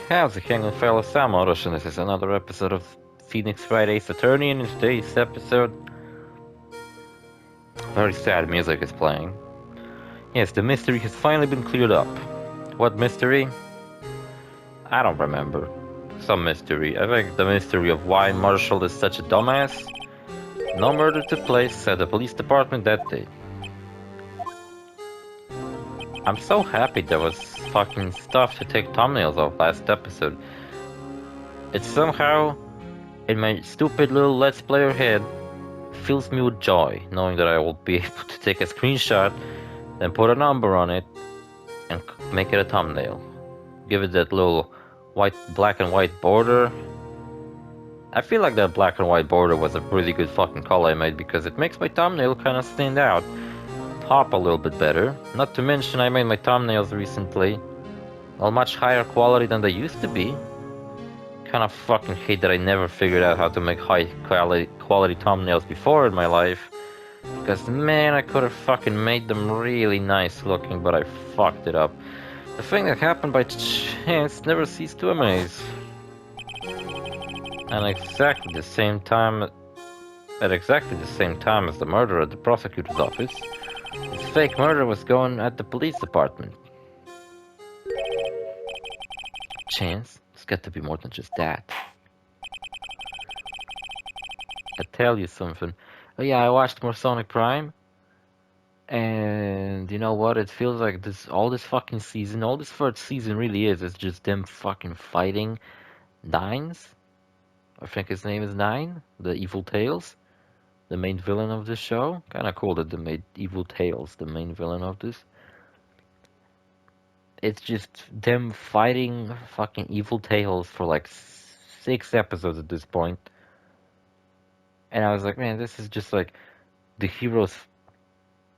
How's it going, fellow Sam OrosZ, and this is another episode of Phoenix Wright Ace Attorney, and in today's episode, very sad music is playing. Yes, the mystery has finally been cleared up. What mystery? I don't remember. Some mystery. I think the mystery of why Marshall is such a dumbass. No murder took place at the police department that day. I'm so happy there was fucking stuff to take thumbnails of last episode. It's somehow, in my stupid little Let's Player head, fills me with joy, knowing that I will be able to take a screenshot, then put a number on it, and make it a thumbnail. Give it that little black and white border. I feel like that black and white border was a really good fucking call I made, because it makes my thumbnail kind of stand out, pop a little bit better. Not to mention I made my thumbnails recently a much higher quality than they used to be. Kind of fucking hate that I never figured out how to make high quality thumbnails before in my life, because man, I could have fucking made them really nice looking, but I fucked it up. The thing that happened by chance never ceased to amaze. And at exactly the same time as the murder at the prosecutor's office, this fake murder was going at the police department. Chance? It's got to be more than just that. I tell you something. Oh yeah, I watched more Sonic Prime, and you know what? It feels like all this fucking season, all this third season really is just them fucking fighting Nines. I think his name is Nine, the Evil Tails, the main villain of this show. Kinda cool that they made Evil Tails the main villain of this. It's just them fighting fucking Evil Tails for like 6 episodes at this point. And I was like, man, this is just like the heroes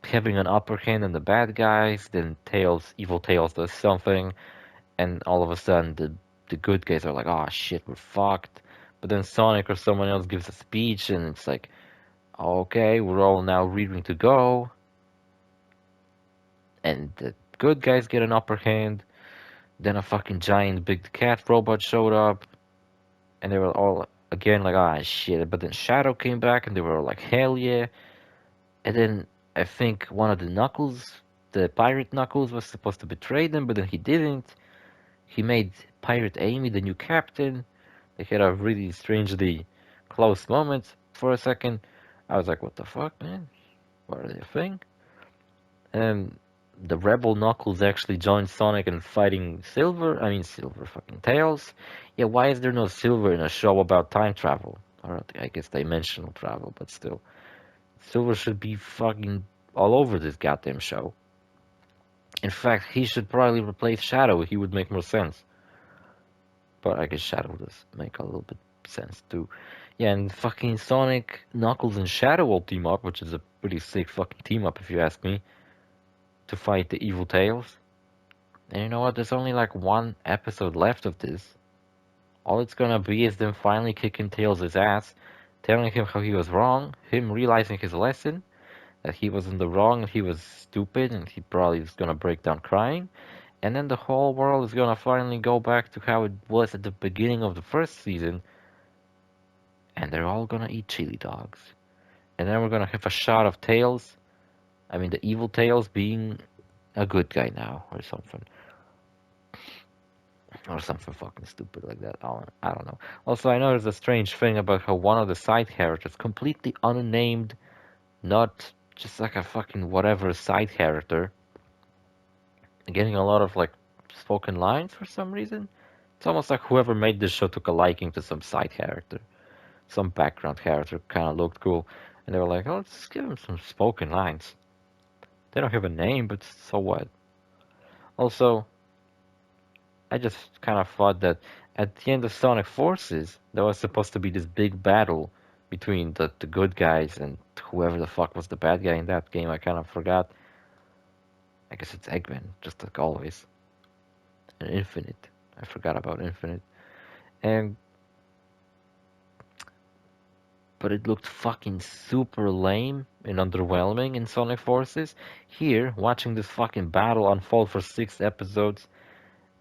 having an upper hand on the bad guys, then Evil Tails does something, and all of a sudden the good guys are like, oh shit, we're fucked. But then Sonic or someone else gives a speech, and it's like, okay, we're all now rearing to go. And the good guys get an upper hand. Then a fucking giant big cat robot showed up, and they were all again like, ah shit. But then Shadow came back, and they were like, hell yeah. And then I think one of the Knuckles, the pirate Knuckles, was supposed to betray them, but then he didn't. He made Pirate Amy the new captain. They had a really strangely close moment for a second. I was like, what the fuck, man? What are they a thing? And the rebel Knuckles actually joined Sonic in fighting Silver fucking Tails. Yeah, why is there no Silver in a show about time travel? Or I guess dimensional travel, but still. Silver should be fucking all over this goddamn show. In fact, he should probably replace Shadow. He would make more sense. But I guess Shadow does make a little bit sense too. Yeah, and fucking Sonic, Knuckles, and Shadow will team up, which is a pretty sick fucking team up if you ask me, to fight the Evil Tails. And you know what? There's only like 1 episode left of this. All it's gonna be is them finally kicking Tails' ass, telling him how he was wrong, him realizing his lesson, that he was in the wrong, he was stupid, and he probably is gonna break down crying. And then the whole world is gonna finally go back to how it was at the beginning of the first season, and they're all gonna eat chili dogs. And then we're gonna have a shot of Tails, the Evil Tails being a good guy now, or something. Or something fucking stupid like that. I don't know. Also, I know there's a strange thing about how one of the side characters, completely unnamed, not just like a fucking whatever side character, getting a lot of like spoken lines for some reason. It's almost like whoever made this show took a liking to some side character, some background character, kind of looked cool, and they were like, oh, let's give him some spoken lines. They don't have a name, but so what? Also, I just kind of thought that at the end of Sonic Forces, there was supposed to be this big battle between the good guys and whoever the fuck was the bad guy in that game. I kind of forgot. I guess it's Eggman, just like always. And Infinite. I forgot about Infinite. But it looked fucking super lame and underwhelming in Sonic Forces. Here, watching this fucking battle unfold for 6 episodes,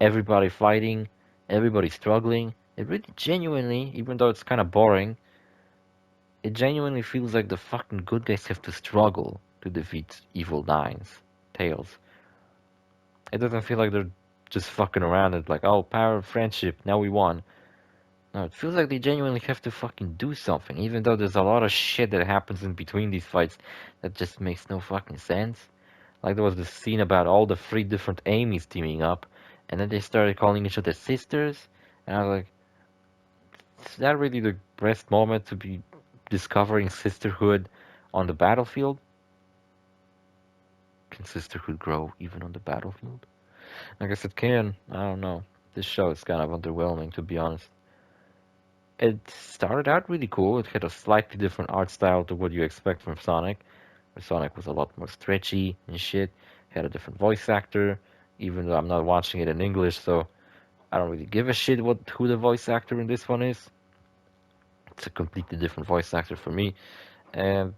everybody fighting, Everybody's struggling. It really genuinely, even though it's kind of boring, it genuinely feels like the fucking good guys have to struggle to defeat evil nines, Tails. It doesn't feel like they're just fucking around and like, oh, power of friendship, now we won. No, it feels like they genuinely have to fucking do something, even though there's a lot of shit that happens in between these fights that just makes no fucking sense. Like there was this scene about all the three different Amy's teaming up, and then they started calling each other sisters, and I was like, is that really the best moment to be discovering sisterhood on the battlefield? Can sisterhood grow even on the battlefield? I guess it can. I don't know. This show is kind of underwhelming, to be honest. It started out really cool. It had a slightly different art style to what you expect from Sonic. Where Sonic was a lot more stretchy and shit. Had a different voice actor, even though I'm not watching it in English, so I don't really give a shit who the voice actor in this one is. It's a completely different voice actor for me, and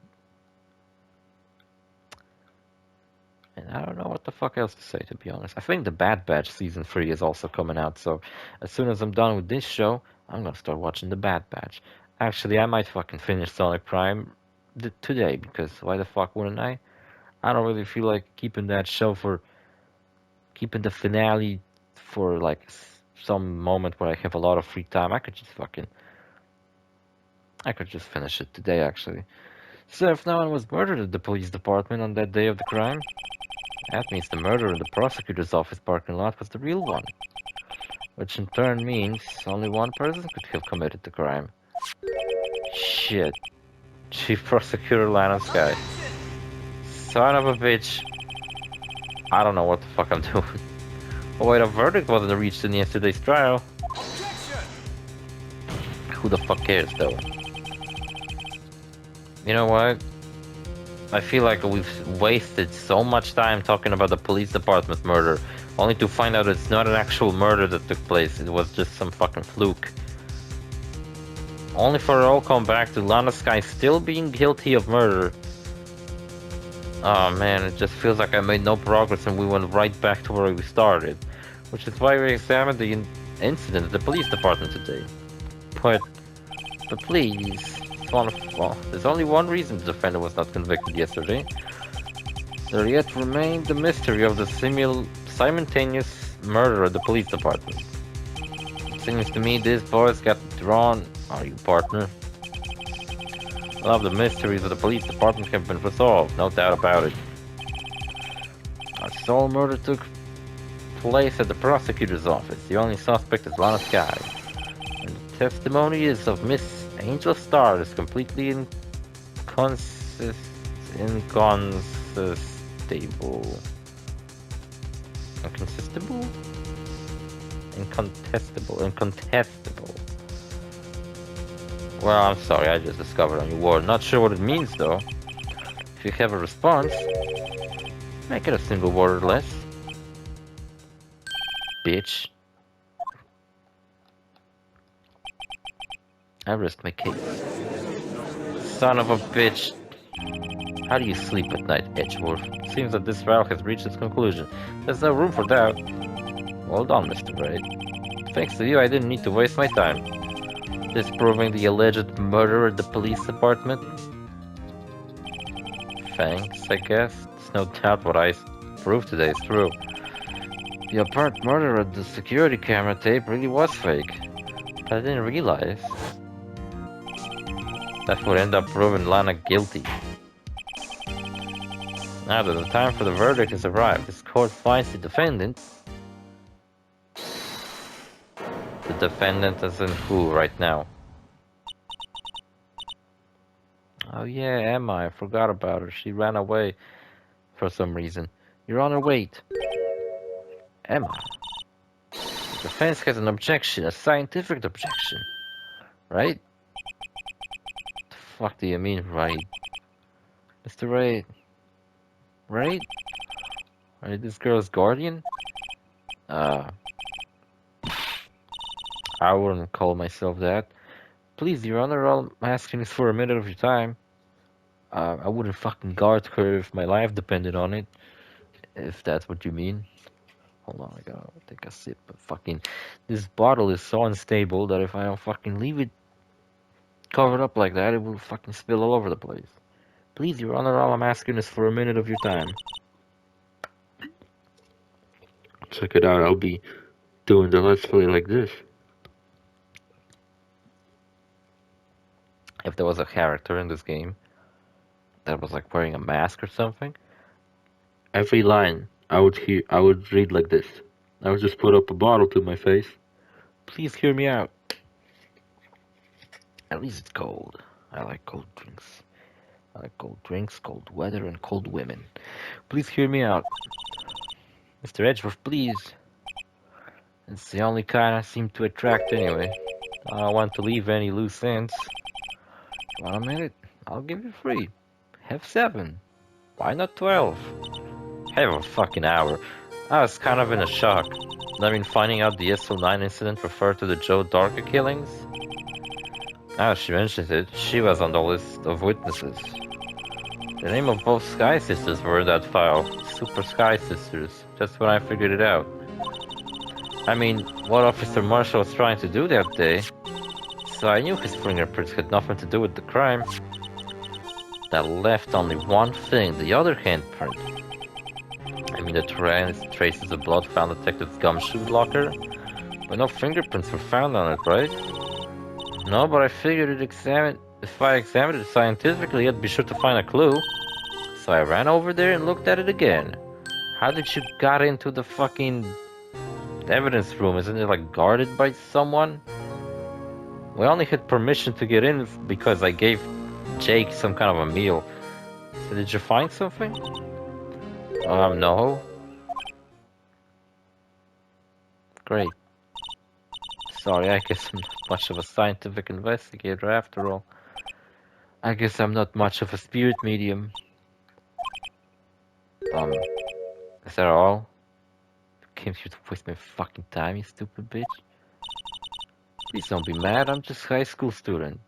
I don't know what the fuck else to say, to be honest. I think the Bad Batch season 3 is also coming out, so as soon as I'm done with this show, I'm gonna start watching the Bad Batch. Actually, I might fucking finish Sonic Prime today, because why the fuck wouldn't I? I don't really feel like keeping that show for keeping the finale for like some moment where I have a lot of free time. I could just finish it today, actually. So if no one was murdered at the police department on that day of the crime, that means the murder in the prosecutor's office parking lot was the real one. Which in turn means only one person could have committed the crime. Shit. Chief Prosecutor Lana Sky. Son of a bitch. I don't know what the fuck I'm doing. Oh wait, a verdict wasn't reached in yesterday's trial. Who the fuck cares though? You know what? I feel like we've wasted so much time talking about the police department murder, only to find out it's not an actual murder that took place, it was just some fucking fluke. Only for it all come back to Lana Sky still being guilty of murder. Oh man, it just feels like I made no progress and we went right back to where we started. Which is why we examined the incident at the police department today. But please, well, there's only one reason the defendant was not convicted yesterday. There yet remained the mystery of the simultaneous murder at the police department. It seems to me this boys got drawn. Are you partner? All of the mysteries of the police department have been resolved, no doubt about it. A sole murder took place at the prosecutor's office. The only suspect is Lana Sky. And the testimony is of Miss Angel Star is completely incontestable. Incontestable. Well, I'm sorry, I just discovered a new word. Not sure what it means though. If you have a response, make it a single word or less. Bitch. I rest my case. Son of a bitch. How do you sleep at night, Edgeworth? Seems that this trial has reached its conclusion. There's no room for doubt. Well done, Mr. Wright. Thanks to you, I didn't need to waste my time disproving the alleged murder at the police department. Thanks, I guess. There's no doubt what I proved today is true. The apparent murder at the security camera tape really was fake. But I didn't realize that would end up proving Lana guilty. Now that the time for the verdict has arrived, this court finds the defendant. The defendant is in who right now? Oh yeah, Emma, I forgot about her. She ran away for some reason. Your Honor, wait. Emma. The defense has an objection, a scientific objection. Right? The fuck do you mean, right? Mr. Wright. Right? Are you this girl's guardian? I wouldn't call myself that. Please, Your Honor, all I'm asking is for a minute of your time. I wouldn't fucking guard her if my life depended on it. If that's what you mean. Hold on, I gotta take a sip. But fucking, this bottle is so unstable that if I don't fucking leave it covered up like that, it will fucking spill all over the place. Please, Your Honor, all I'm asking is for a minute of your time. Check it out, I'll be doing the Let's Play like this. If there was a character in this game that was like wearing a mask or something, every line I would read like this. I would just put up a bottle to my face. Please hear me out. At least it's cold. I like cold drinks. I like cold drinks, cold weather, and cold women. Please hear me out. Mr. Edgeworth, please. It's the only kind I seem to attract anyway. I don't want to leave any loose ends. Want a minute? I'll give you 3. Have 7. Why not 12? Have a fucking hour. I was kind of in a shock. I mean, finding out the SO9 incident referred to the Joe Darker killings. Now she mentions it, she was on the list of witnesses. The name of both Sky Sisters were in that file. Super Sky Sisters. Just when I figured it out. I mean, what Officer Marshall was trying to do that day. So I knew his fingerprints had nothing to do with the crime. That left only one thing, the other handprint. I mean, the traces of blood found Detective Gumshoe locker, but no fingerprints were found on it, right? No, but I figured if I examined it scientifically, I'd be sure to find a clue. So I ran over there and looked at it again. How did you got into the fucking evidence room? Isn't it like guarded by someone? We only had permission to get in because I gave Jake some kind of a meal. So did you find something? No. Great. Sorry, I guess I'm not much of a scientific investigator after all. I guess I'm not much of a spirit medium. Is that all? You came here to waste my fucking time, you stupid bitch? Please don't be mad, I'm just a high school student.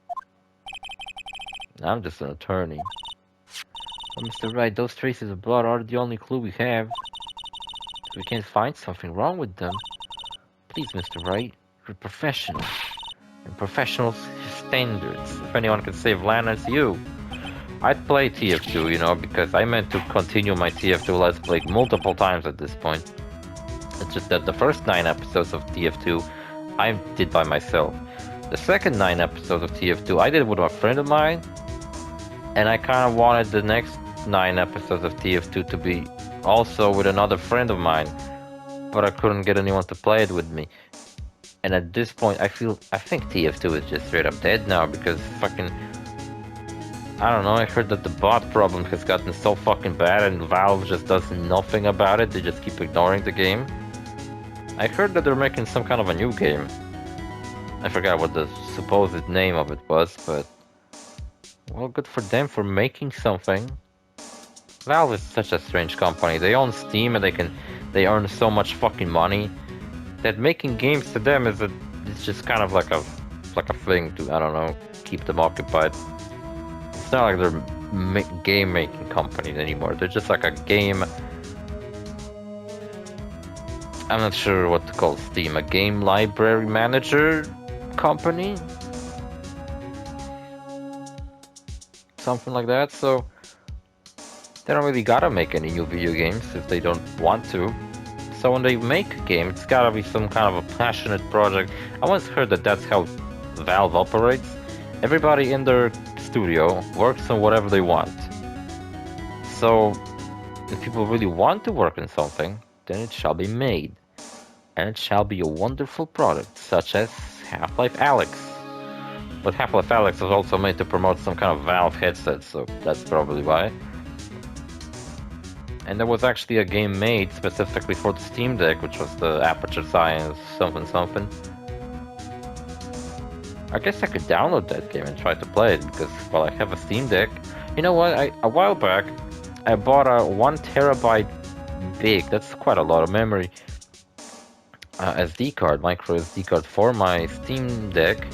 I'm just an attorney. Well, Mr. Wright, those traces of blood are the only clue we have. If we can't find something wrong with them, please, Mr. Wright, you're a professional. And professional standards. If anyone can save land, it's you. I'd play TF2, you know, because I meant to continue my TF2 Let's Play multiple times at this point. It's just that the first 9 episodes of TF2 I did by myself. The second 9 episodes of TF2 I did with a friend of mine, and I kind of wanted the next 9 episodes of TF2 to be also with another friend of mine, but I couldn't get anyone to play it with me. And at this point, I think TF2 is just straight up dead now because fucking, I don't know, I heard that the bot problem has gotten so fucking bad and Valve just does nothing about it, they just keep ignoring the game. I heard that they're making some kind of a new game. I forgot what the supposed name of it was, but well, good for them for making something. Valve is such a strange company. They own Steam and they earn so much fucking money that making games to them it's just kind of like a thing to, I don't know, keep them occupied. It's not like they're game making companies anymore. They're just like a game. I'm not sure what to call Steam, a game library manager company? Something like that, so they don't really gotta make any new video games if they don't want to. So when they make a game, it's gotta be some kind of a passionate project. I once heard that that's how Valve operates. Everybody in their studio works on whatever they want. So if people really want to work on something, then it shall be made. And it shall be a wonderful product, such as Half-Life Alyx. But Half-Life Alyx was also made to promote some kind of Valve headset, so that's probably why. And there was actually a game made specifically for the Steam Deck, which was the Aperture Science something something. I guess I could download that game and try to play it, because, well, I have a Steam Deck. You know what, a while back, I bought a 1 terabyte big, that's quite a lot of memory, SD card, micro SD card for my Steam Deck.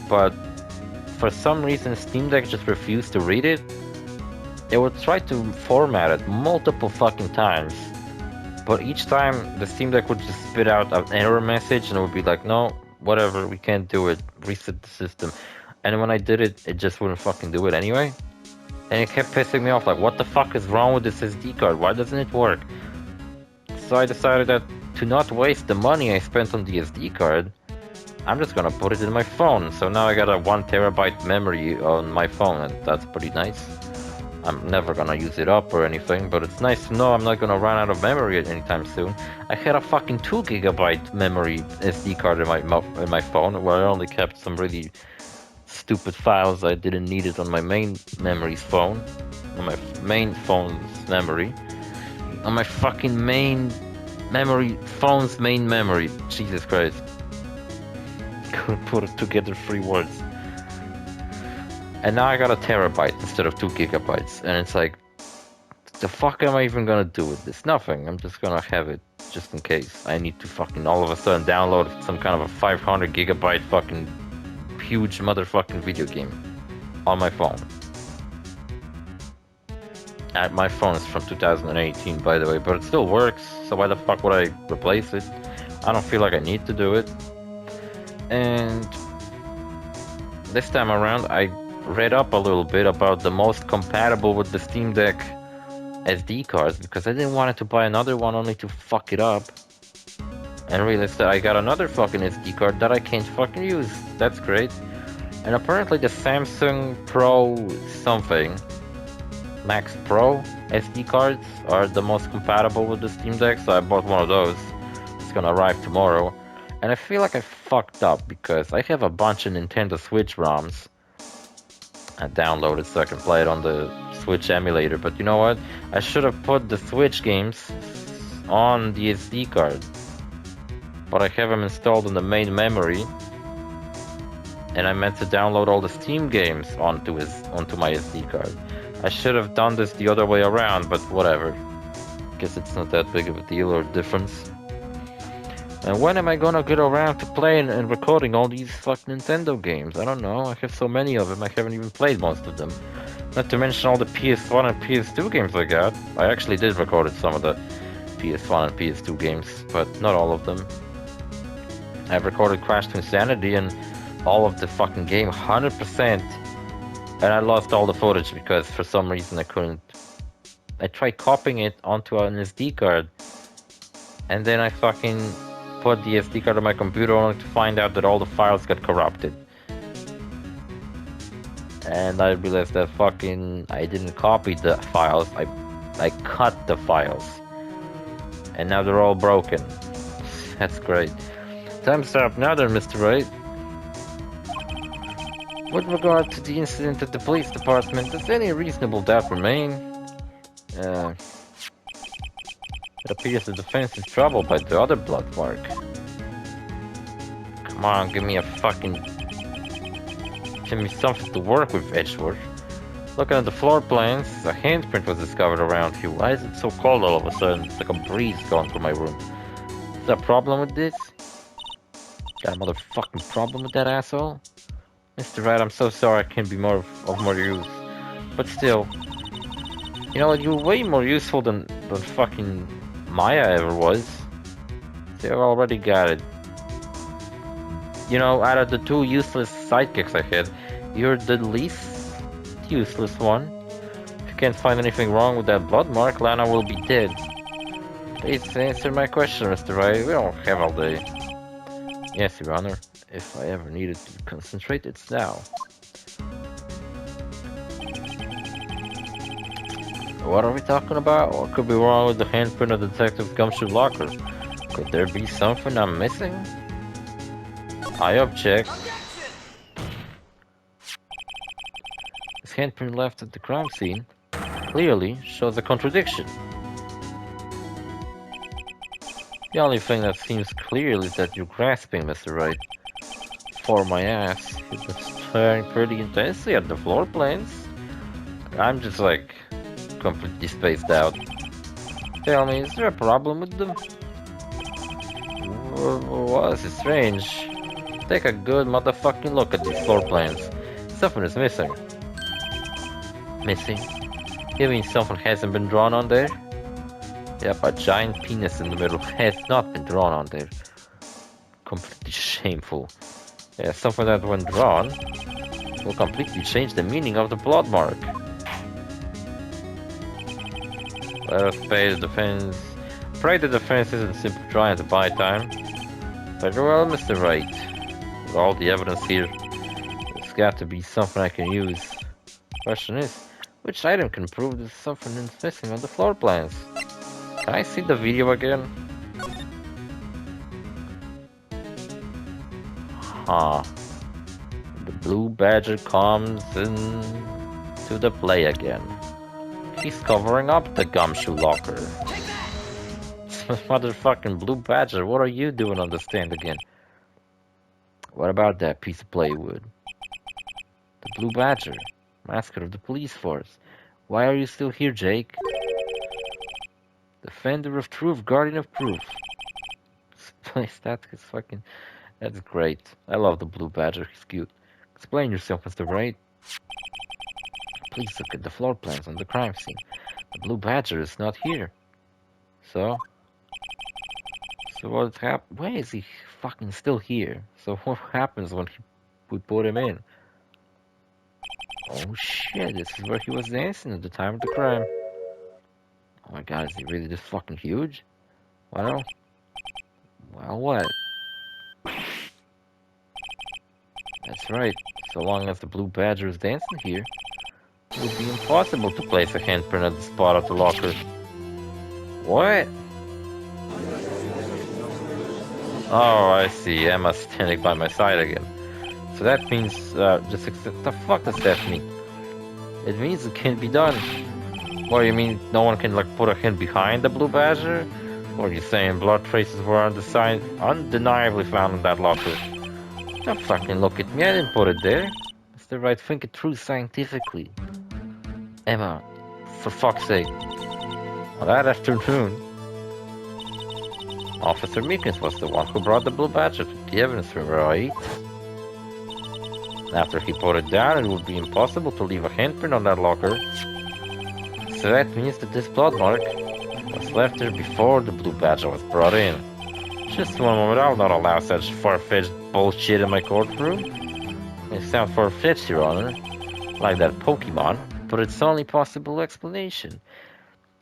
But for some reason Steam Deck just refused to read it. it would try to format it multiple fucking times, but each time the Steam Deck would just spit out an error message and it would be like, no, whatever, we can't do it, reset the system. And when I did it, it just wouldn't fucking do it anyway. And it kept pissing me off, like, what the fuck is wrong with this SD card? Why doesn't it work? So I decided that to not waste the money I spent on the SD card, I'm just gonna put it in my phone. So now I got a 1 terabyte memory on my phone, and that's pretty nice. I'm never gonna use it up or anything, but it's nice to know I'm not gonna run out of memory anytime soon. I had a fucking 2 gigabyte memory SD card in my phone, where I only kept some really stupid files I didn't need it on my main memory's phone, on my main phone's memory, on my fucking main memory phone's main memory. Jesus Christ. Couldn't put it together 3 words. And now I got a terabyte instead of 2 gigabytes, and it's like, the fuck am I even gonna do with this? Nothing. I'm just gonna have it just in case I need to fucking all of a sudden download some kind of a 500 gigabyte fucking huge motherfucking video game on my phone. My phone is from 2018, by the way, but it still works, so why the fuck would I replace it? I don't feel like I need to do it. And this time around, I read up a little bit about the most compatible with the Steam Deck SD cards, because I didn't want to buy another one only to fuck it up. And realized that I got another fucking SD card that I can't fucking use. That's great. And apparently the Samsung Pro something, Max Pro SD cards are the most compatible with the Steam Deck, so I bought one of those. It's gonna arrive tomorrow. And I feel like I fucked up because I have a bunch of Nintendo Switch ROMs I downloaded so I can play it on the Switch emulator, but you know what? I should have put the Switch games on the SD card. But I have them installed in the main memory, and I meant to download all the Steam games onto my SD card. I should have done this the other way around, but whatever. Guess it's not that big of a deal or difference. And when am I gonna get around to playing and recording all these fucking Nintendo games? I don't know, I have so many of them, I haven't even played most of them. Not to mention all the PS1 and PS2 games I got. I actually did record some of the PS1 and PS2 games, but not all of them. I've recorded Crash to Insanity and all of the fucking game, 100%. And I lost all the footage because for some reason I couldn't. I tried copying it onto an SD card, and then I fucking put the SD card on my computer only to find out that all the files got corrupted. And I realized that fucking I didn't copy the files, I cut the files. And now they're all broken. That's great. Time's up now then, Mr. Wright. With regard to the incident at the police department, does any reasonable doubt remain? It appears the defense is troubled by the other blood mark. Come on, give me something to work with, Edgeworth. Looking at the floor plans, a handprint was discovered around here. Why is it so cold all of a sudden? It's like a breeze going through my room. Is there a problem with this? Got a motherfucking problem with that asshole? Mr. Wright, I'm so sorry I can't be of more use. But still, you know what, you're way more useful than fucking Maya ever was. See, I already got it. You know, out of the 2 useless sidekicks I had, you're the least useless one. If you can't find anything wrong with that blood mark, Lana will be dead. Please answer my question, Mr. Wright. We don't have all day. Yes, Your Honor. If I ever needed to concentrate, it's now. What are we talking about? What could be wrong with the handprint of Detective Gumshoe Locker? Could there be something I'm missing? I object. This handprint left at the crime scene clearly shows a contradiction. The only thing that seems clear is that you're grasping, Mr. Wright. For my ass, you've been staring pretty intensely at the floor plans. I'm just like completely spaced out. Tell me, is there a problem with them? Well, this is strange. Take a good motherfucking look at these floor plans. Something is missing. Missing? You mean something hasn't been drawn on there? Yep, a giant penis in the middle has not been drawn on there. Completely shameful. Yeah, something that when drawn will completely change the meaning of the blood mark. Let us pay the defense. Pray the defense isn't simply trying to buy time. Very well, Mr. Wright. With all the evidence here, there's got to be something I can use. Question is, which item can prove that something is missing on the floor plans? Can I see the video again? Huh. The blue badger comes into the play again. He's covering up the gumshoe locker. Motherfucking blue badger, what are you doing on the stand again? What about that piece of plywood? The blue badger, mascot of the police force. Why are you still here, Jake? Defender of truth, guardian of proof. This place, that is fucking... That's great. I love the blue badger, he's cute. Explain yourself, Mr. Wright. Please look at the floor plans on the crime scene. The blue badger is not here. So what happened? Why is he fucking still here? So what happens when we put him in? Oh shit, this is where he was dancing at the time of the crime. Oh my god, is he really this fucking huge? Well, what? That's right. So long as the blue badger is dancing here, it would be impossible to place a handprint at the spot of the locker. What? Oh, I see. Emma's standing by my side again. So that means, just accept. The fuck does that mean? It means it can't be done. What do you mean? No one can like put a hand behind the blue badger? What are you saying? Blood traces were undeniably found in that locker. Don't fucking look at me. I didn't put it there. It's the right. Think it through scientifically. Emma, for fuck's sake. Well, that afternoon, Officer Meekins was the one who brought the blue badger to the evidence room, right? After he put it down, it would be impossible to leave a handprint on that locker. So that means that this blood mark was left there before the blue badger was brought in. Just one moment, I'll not allow such far-fetched bullshit in my courtroom. It sounds far-fetched, Your Honor, like that Pokemon, but it's the only possible explanation.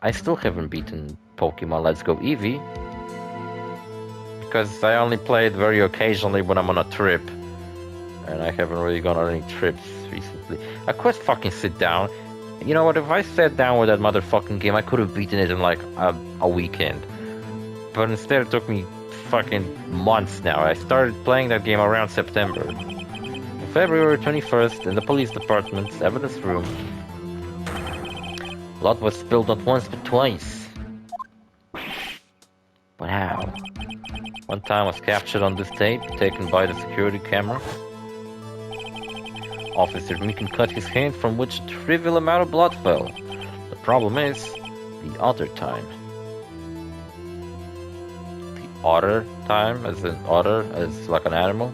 I still haven't beaten Pokemon Let's Go Eevee, because I only play it very occasionally when I'm on a trip, and I haven't really gone on any trips recently. I could fucking sit down. You know what, if I sat down with that motherfucking game, I could have beaten it in like a weekend. But instead it took me fucking months now. I started playing that game around September. On February 21st, in the police department's evidence room, blood was spilled not once but twice. But how? One time was captured on this tape, taken by the security camera. Officer Meekin cut his hand from which a trivial amount of blood fell. The problem is, the other time. The other time, as in otter, as like an animal?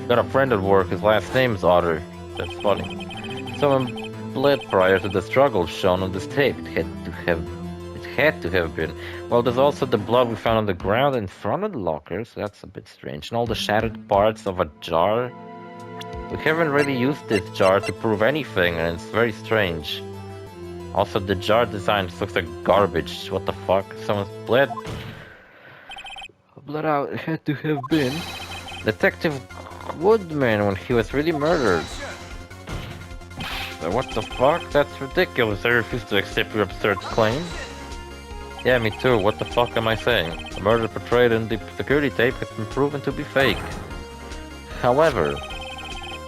Got a friend at work, his last name is Otter. That's funny. Someone bled prior to the struggle shown on this tape. It had to have been. Well, there's also the blood we found on the ground in front of the locker, so that's a bit strange. And all the shattered parts of a jar. We haven't really used this jar to prove anything, and it's very strange. Also, the jar design just looks like garbage. What the fuck? Someone's bled out. It had to have been Detective Woodman when he was really murdered. So what the fuck? That's ridiculous. I refuse to accept your absurd claim. Yeah, me too. What the fuck am I saying? The murder portrayed in the security tape has been proven to be fake. However,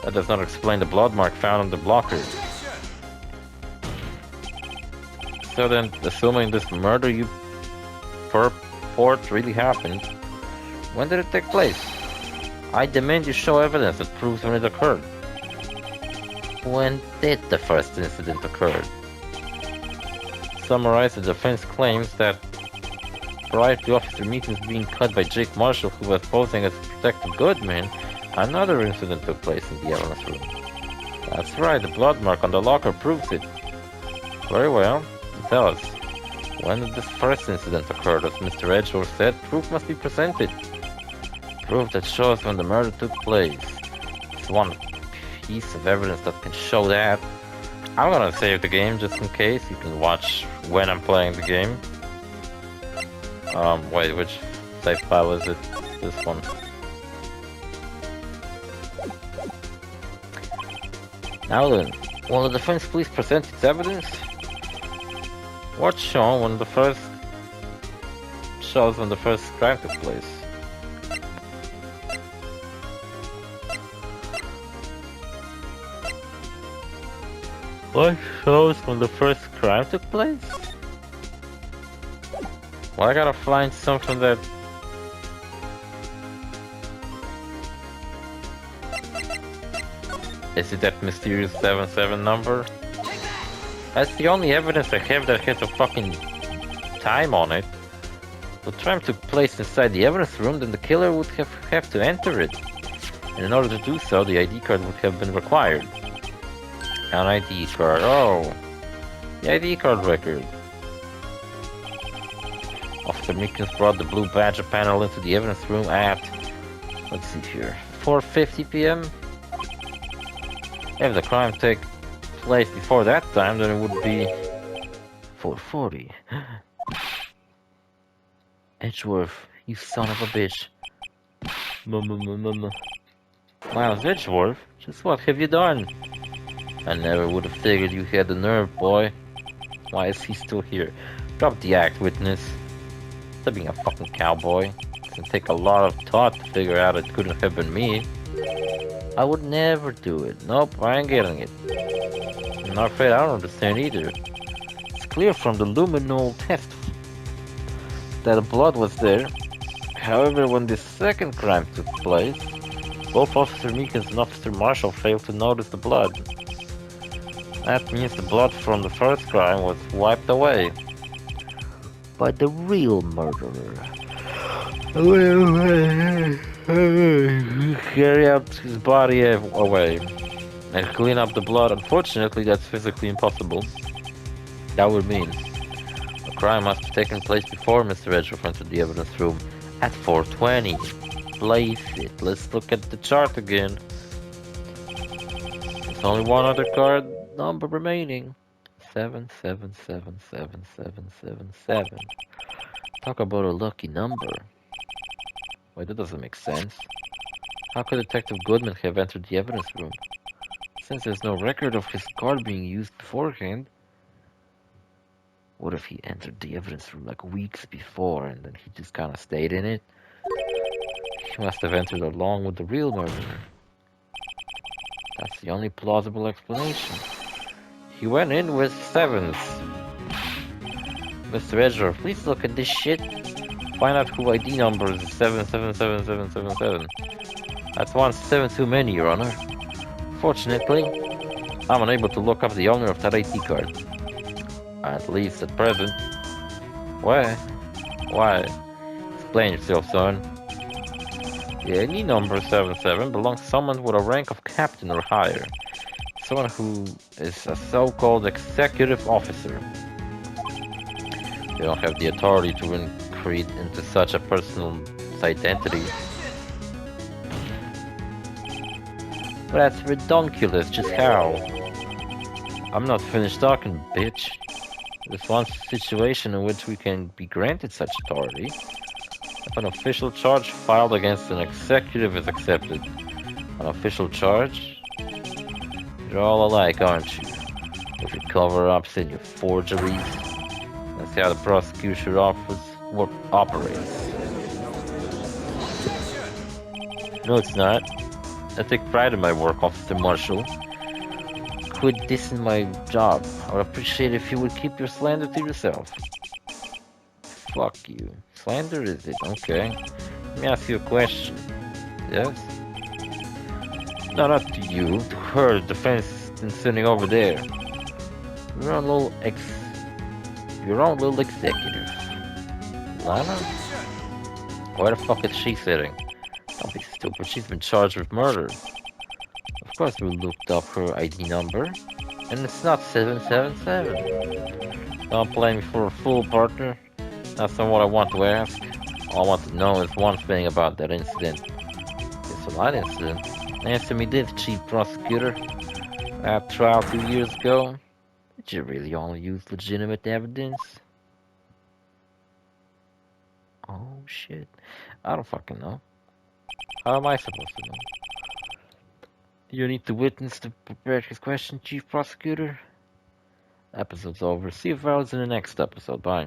that does not explain the blood mark found on the blocker. So then, assuming this murder you purport really happened, when did it take place? I demand you show evidence that proves when it occurred. When did the first incident occur? Summarize, the defense claims that prior to Officer Meekins being cut by Jake Marshall, who was posing as Detective Goodman, another incident took place in the evidence room. That's right, the blood mark on the locker proves it. Very well. Tell us, when did this first incident occur? As Mr. Edgeworth said, proof must be presented. Proof that shows when the murder took place. It's one piece of evidence that can show that. I'm gonna save the game just in case. You can watch when I'm playing the game. Wait, which save file is it? This one. Now then, will the defense please present its evidence? What's shown when the first crime took place? What shows when the first crime took place? Well, I gotta find something that... Is it that mysterious 77 number? That's the only evidence I have that has a fucking time on it. The crime took place inside the evidence room, then the killer would have to enter it. And in order to do so, the ID card would have been required. An ID card, oh. The ID card record. Officer Meekins brought the blue badge panel into the evidence room at, let's see here, 4:50 p.m. If the crime took place before that time, then it would be 4:40. Edgeworth, you son of a bitch. Miles Edgeworth? Just what have you done? I never would have figured you had the nerve, boy. Why is he still here? Drop the act, witness. Stop being a fucking cowboy. It can take a lot of thought to figure out it couldn't have been me. I would never do it. Nope, I ain't getting it. I'm afraid I don't understand either. It's clear from the luminol test that the blood was there. However, when the second crime took place, both Officer Meekins and Officer Marshall failed to notice the blood. That means the blood from the first crime was wiped away by the real murderer. Carry out his body away and clean up the blood. Unfortunately, that's physically impossible. That would mean the crime must have taken place before Mr. Edgeworth entered the evidence room at 4:20. Place it. Let's look at the chart again. There's only one other card number remaining. 77777777. Talk about a lucky number. Wait, that doesn't make sense. How could Detective Goodman have entered the evidence room? Since there's no record of his card being used beforehand, what if he entered the evidence room like weeks before and then he just kind of stayed in it? He must have entered along with the real murderer. That's the only plausible explanation. He went in with sevens. Mr. Edgeworth, please look at this shit. Find out who ID number is 777777. That's one 7 too many, Your Honor. Fortunately, I'm unable to look up the owner of that ID card. At least at present. Why? Why? Explain yourself, son. The ID number 77 belongs to someone with a rank of captain or higher. Someone who is a so-called executive officer. They don't have the authority to increase into such a person's identity. But that's redonkulous, just how? I'm not finished talking, bitch. There's one situation in which we can be granted such authority. If an official charge filed against an executive is accepted. An official charge? You're all alike, aren't you? With your cover-ups and your forgeries. That's how the prosecution office operates. No, it's not. I take pride in my work, Officer Marshall. Quit dissing my job. I would appreciate it if you would keep your slander to yourself. Fuck you. Slander is it? Okay. Let me ask you a question. Yes? No, not to you. To her, the defense is sitting over there. Your own little executive. Lana? Where the fuck is she sitting? Don't be stupid. She's been charged with murder. Of course we looked up her ID number. And it's not 777. Don't play me for a fool, partner. That's not what I want to ask. All I want to know is one thing about that incident. It's a light incident. Answer me this, Chief Prosecutor. That trial 2 years ago, did you really only use legitimate evidence? Oh shit. I don't fucking know. How am I supposed to know? You need the witness to prepare his question, Chief Prosecutor? Episode's over. See you fellas in the next episode. Bye.